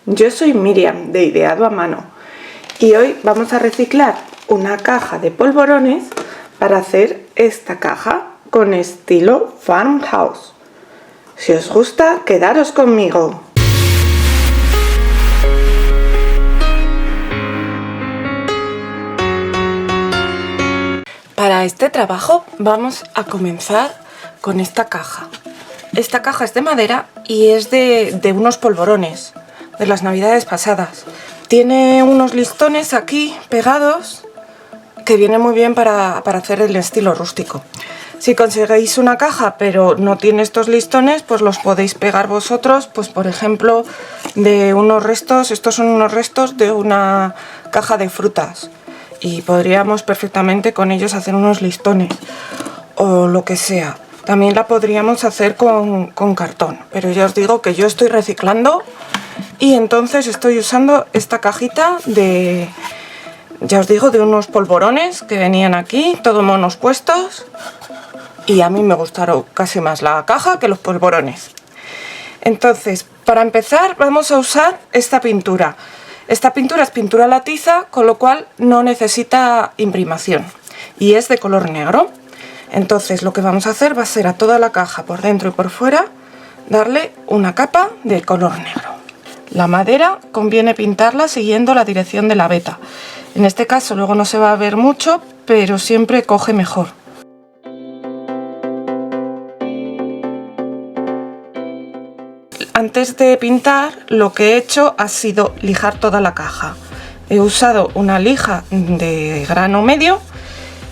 Yo soy Miriam de Ideado a Mano y hoy vamos a reciclar una caja de polvorones para hacer esta caja con estilo farmhouse. Si os gusta, quedaros conmigo. Para este trabajo vamos a comenzar con esta caja. Esta caja es de madera y es de unos polvorones de las navidades pasadas. Tiene unos listones aquí pegados que viene muy bien para hacer el estilo rústico. Si conseguís una caja pero no tiene estos listones, pues los podéis pegar vosotros, pues por ejemplo de unos restos. Estos son unos restos de una caja de frutas y podríamos perfectamente con ellos hacer unos listones o lo que sea. También la podríamos hacer con cartón, pero ya os digo que yo estoy reciclando y entonces estoy usando esta cajita de, ya os digo, de unos polvorones que venían aquí, todos monos puestos, y a mí me gustaron casi más la caja que los polvorones. Entonces, para empezar vamos a usar esta pintura. Esta pintura es pintura latiza, con lo cual no necesita imprimación y es de color negro. Entonces lo que vamos a hacer va a ser a toda la caja, por dentro y por fuera, darle una capa de color negro. La madera conviene pintarla siguiendo la dirección de la veta. En este caso luego no se va a ver mucho, pero siempre coge mejor. Antes de pintar, lo que he hecho ha sido lijar toda la caja. He usado una lija de grano medio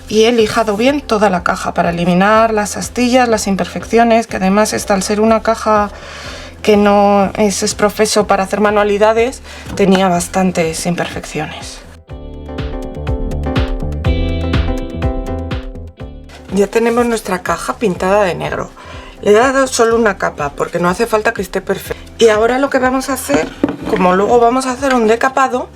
y he lijado bien toda la caja para eliminar las astillas, las imperfecciones, que además esta, al ser una caja que no es profeso para hacer manualidades, tenía bastantes imperfecciones. Ya tenemos nuestra caja pintada de negro. Le he dado solo una capa porque no hace falta que esté perfecto. Y ahora lo que vamos a hacer, como luego vamos a hacer un decapado,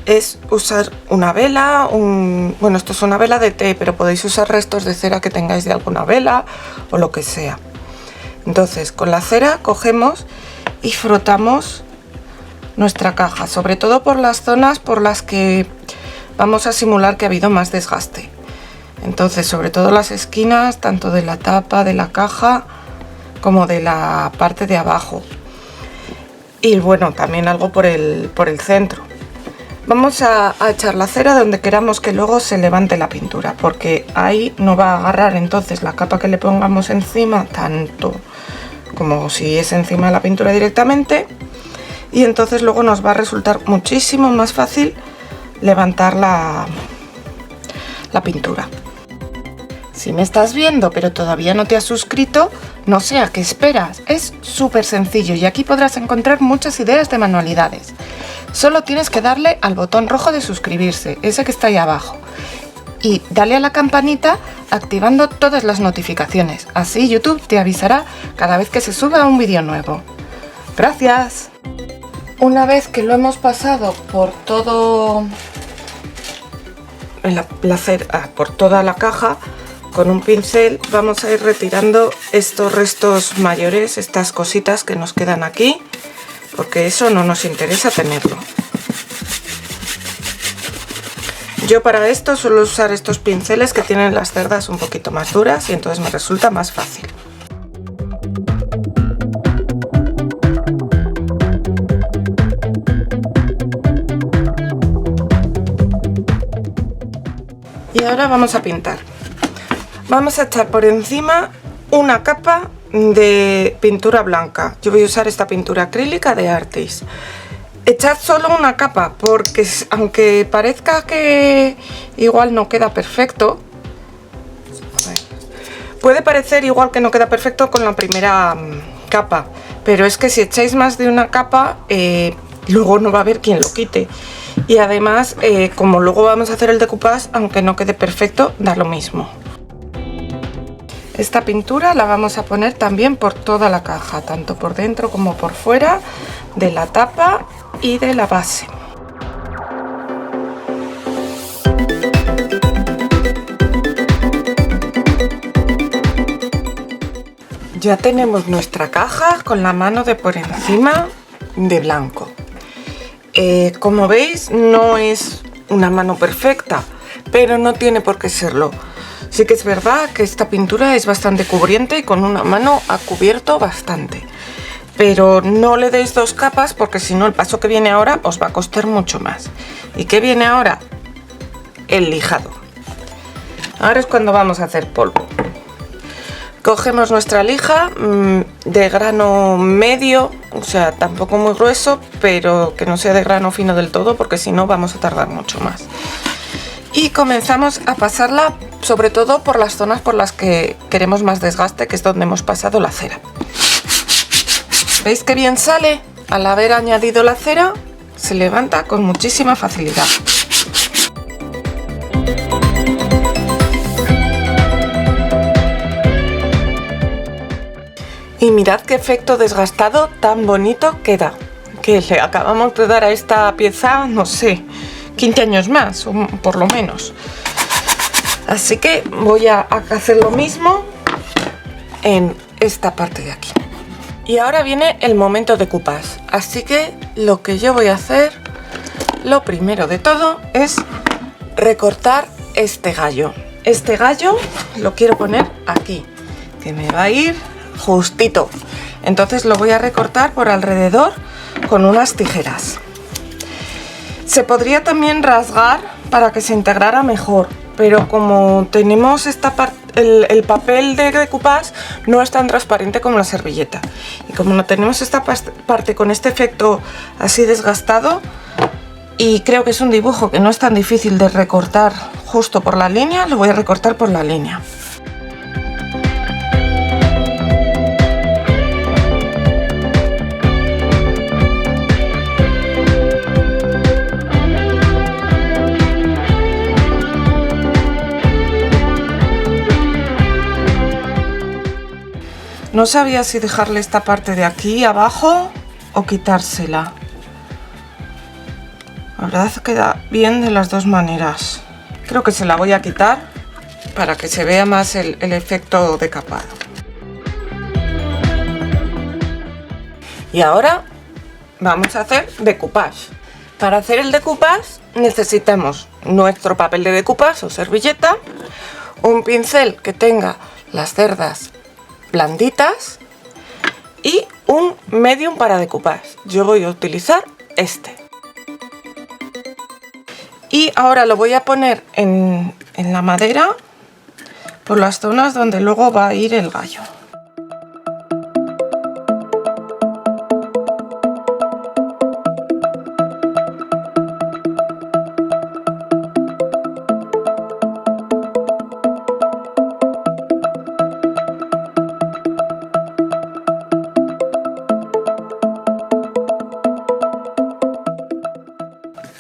es usar una vela, bueno, esto es una vela de té, pero podéis usar restos de cera que tengáis de alguna vela o lo que sea. Entonces con la cera cogemos y frotamos nuestra caja, sobre todo por las zonas por las que vamos a simular que ha habido más desgaste. Entonces sobre todo las esquinas, tanto de la tapa de la caja como de la parte de abajo, y bueno, también algo por el centro. Vamos a echar la cera donde queramos que luego se levante la pintura, porque ahí no va a agarrar entonces la capa que le pongamos encima tanto como si es encima de la pintura directamente, y entonces luego nos va a resultar muchísimo más fácil levantar la pintura. Si me estás viendo pero todavía no te has suscrito, no sé a qué esperas. Es súper sencillo y aquí podrás encontrar muchas ideas de manualidades. Solo tienes que darle al botón rojo de suscribirse, ese que está ahí abajo, y dale a la campanita activando todas las notificaciones. Así YouTube te avisará cada vez que se suba un vídeo nuevo. ¡Gracias! Una vez que lo hemos pasado por todo por toda la caja, con un pincel vamos a ir retirando estos restos mayores, estas cositas que nos quedan aquí, porque eso no nos interesa tenerlo. Yo para esto suelo usar estos pinceles que tienen las cerdas un poquito más duras y entonces me resulta más fácil. Y ahora vamos a pintar. Vamos a echar por encima una capa de pintura blanca. Yo voy a usar esta pintura acrílica de Artis. Echad solo una capa porque aunque parezca que igual no queda perfecto, puede parecer igual que no queda perfecto con la primera capa, pero es que si echáis más de una capa luego no va a haber quien lo quite. Y además como luego vamos a hacer el decoupage, aunque no quede perfecto, da lo mismo. Esta pintura la vamos a poner también por toda la caja, tanto por dentro como por fuera de la tapa y de la base. Ya tenemos nuestra caja con la mano de por encima de blanco. Como veis, no es una mano perfecta, pero no tiene por qué serlo. Sí que es verdad que esta pintura es bastante cubriente y con una mano ha cubierto bastante. Pero no le deis dos capas porque si no el paso que viene ahora os va a costar mucho más. ¿Y qué viene ahora? El lijado. Ahora es cuando vamos a hacer polvo. Cogemos nuestra lija de grano medio, o sea, tampoco muy grueso, pero que no sea de grano fino del todo porque si no vamos a tardar mucho más. Y comenzamos a pasarla sobre todo por las zonas por las que queremos más desgaste, que es donde hemos pasado la cera. ¿Veis qué bien sale? Al haber añadido la cera, se levanta con muchísima facilidad. Y mirad qué efecto desgastado tan bonito queda. Que le acabamos de dar a esta pieza, no sé, 15 años más, o por lo menos. Así que voy a hacer lo mismo en esta parte de aquí. Y ahora viene el momento de decoupage, así que lo que yo voy a hacer, lo primero de todo, es recortar este gallo. Este gallo lo quiero poner aquí, que me va a ir justito. Entonces lo voy a recortar por alrededor con unas tijeras. Se podría también rasgar para que se integrara mejor, pero como tenemos esta parte, el papel de decoupage no es tan transparente como la servilleta, y como no tenemos esta parte con este efecto así desgastado, y creo que es un dibujo que no es tan difícil de recortar justo por la línea, lo voy a recortar por la línea. No sabía si dejarle esta parte de aquí abajo o quitársela. La verdad queda bien de las dos maneras. Creo que se la voy a quitar para que se vea más el efecto decapado. Y ahora vamos a hacer decoupage. Para hacer el decoupage necesitamos nuestro papel de decoupage o servilleta, un pincel que tenga las cerdas blanditas y un medium para decoupage. Yo voy a utilizar este. Y ahora lo voy a poner en la madera por las zonas donde luego va a ir el gallo.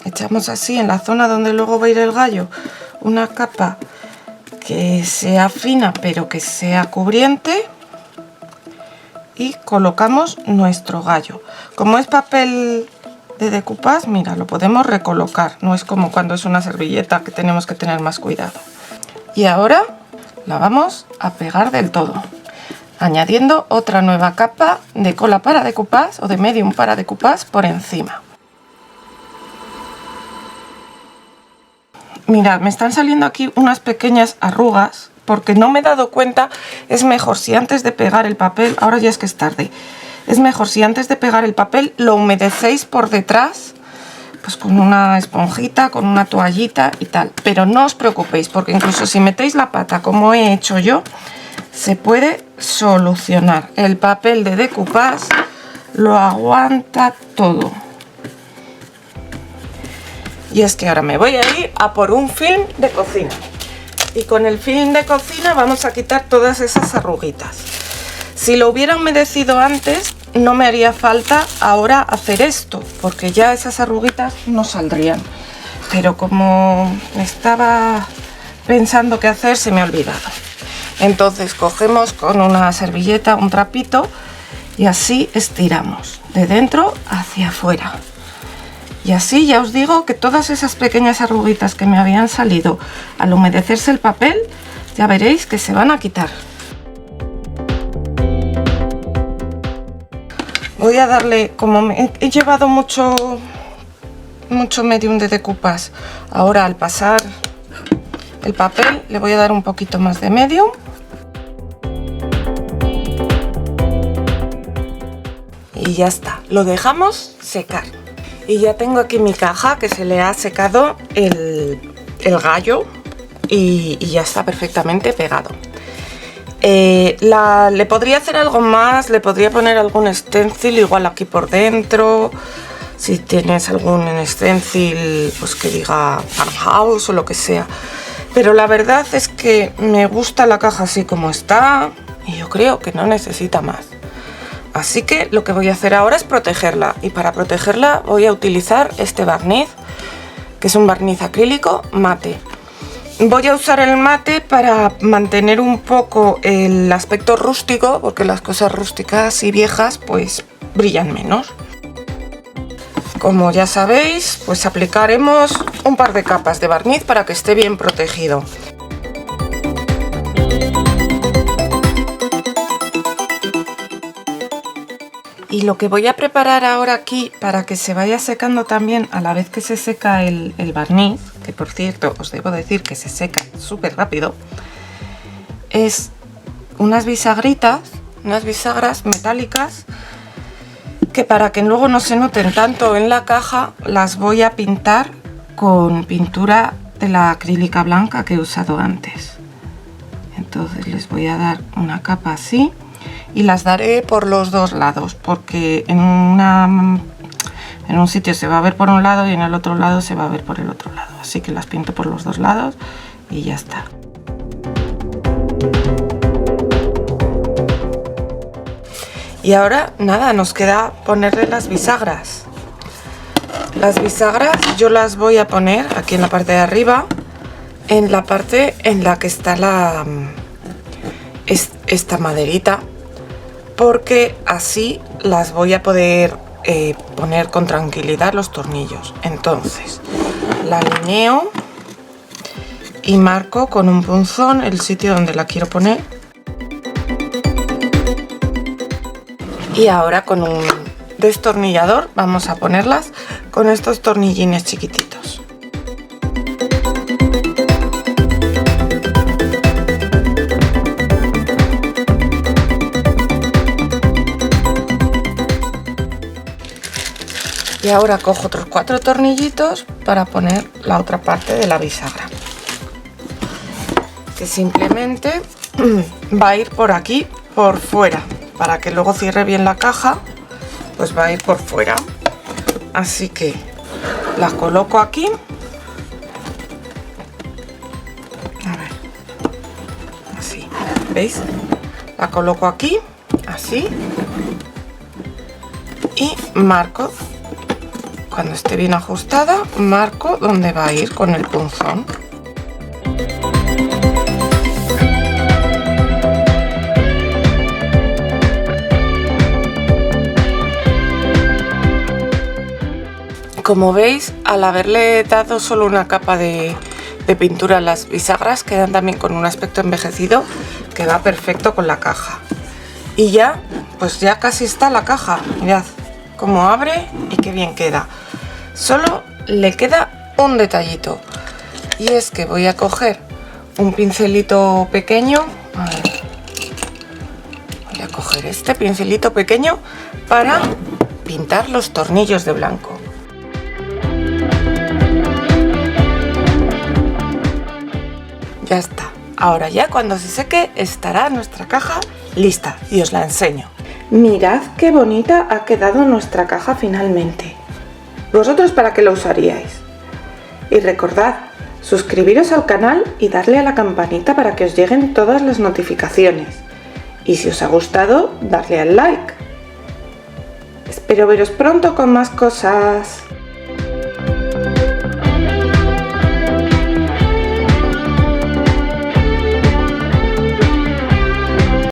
Echamos así en la zona donde luego va a ir el gallo una capa que sea fina pero que sea cubriente y colocamos nuestro gallo. Como es papel de decoupage, mira, lo podemos recolocar, no es como cuando es una servilleta que tenemos que tener más cuidado. Y ahora la vamos a pegar del todo, añadiendo otra nueva capa de cola para decoupage o de medium para decoupage por encima. Mirad, me están saliendo aquí unas pequeñas arrugas porque no me he dado cuenta. Es mejor si antes de pegar el papel, ahora ya es que es tarde, es mejor si antes de pegar el papel lo humedecéis por detrás, pues con una esponjita, con una toallita y tal. Pero no os preocupéis porque incluso si metéis la pata como he hecho yo, se puede solucionar. El papel de decoupage lo aguanta todo. Y es que ahora me voy a ir a por un film de cocina. Y con el film de cocina vamos a quitar todas esas arruguitas. Si lo hubiera humedecido antes, no me haría falta ahora hacer esto, porque ya esas arruguitas no saldrían. Pero como estaba pensando qué hacer, se me ha olvidado. Entonces cogemos con una servilleta, un trapito, y así estiramos de dentro hacia afuera. Y así ya os digo que todas esas pequeñas arruguitas que me habían salido al humedecerse el papel, ya veréis que se van a quitar. Voy a darle, como he llevado mucho mucho medium de decoupage. Ahora al pasar el papel le voy a dar un poquito más de medium. Y ya está, lo dejamos secar. Y ya tengo aquí mi caja que se le ha secado el gallo y ya está perfectamente pegado. Le podría hacer algo más, le podría poner algún stencil igual aquí por dentro. Si tienes algún stencil pues que diga farmhouse o lo que sea. Pero la verdad es que me gusta la caja así como está y yo creo que no necesita más. Así que lo que voy a hacer ahora es protegerla, y para protegerla voy a utilizar este barniz, que es un barniz acrílico mate. Voy a usar el mate para mantener un poco el aspecto rústico, porque las cosas rústicas y viejas pues brillan menos. Como ya sabéis, pues aplicaremos un par de capas de barniz para que esté bien protegido. Y lo que voy a preparar ahora aquí para que se vaya secando también a la vez que se seca el barniz, que por cierto os debo decir que se seca súper rápido, es unas bisagritas, unas bisagras metálicas que para que luego no se noten tanto en la caja las voy a pintar con pintura de la acrílica blanca que he usado antes. Entonces les voy a dar una capa así. Y las daré por los dos lados, porque en un sitio se va a ver por un lado y en el otro lado se va a ver por el otro lado. Así que las pinto por los dos lados y ya está. Y ahora nada, nos queda ponerle las bisagras. Las bisagras yo las voy a poner aquí en la parte de arriba, en la parte en la que está esta maderita, porque así las voy a poder poner con tranquilidad los tornillos. Entonces la alineo y marco con un punzón el sitio donde la quiero poner, y ahora con un destornillador vamos a ponerlas con estos tornillines chiquititos. Y ahora cojo otros 4 tornillitos para poner la otra parte de la bisagra, que simplemente va a ir por aquí, por fuera, para que luego cierre bien la caja, pues va a ir por fuera. Así que la coloco aquí. A ver, así, ¿veis? La coloco aquí, así, y marco. Cuando esté bien ajustada, marco dónde va a ir con el punzón. Como veis, al haberle dado solo una capa de pintura a las bisagras, quedan también con un aspecto envejecido que va perfecto con la caja. Y ya, pues ya casi está la caja. Mirad cómo abre y qué bien queda. Solo le queda un detallito, y es que voy a coger un pincelito pequeño. A ver, voy a coger este pincelito pequeño para pintar los tornillos de blanco. Ya está. Ahora ya cuando se seque estará nuestra caja lista y os la enseño. Mirad qué bonita ha quedado nuestra caja finalmente. ¿Vosotros para qué lo usaríais? Y recordad, suscribiros al canal y darle a la campanita para que os lleguen todas las notificaciones. Y si os ha gustado, darle al like. Espero veros pronto con más cosas.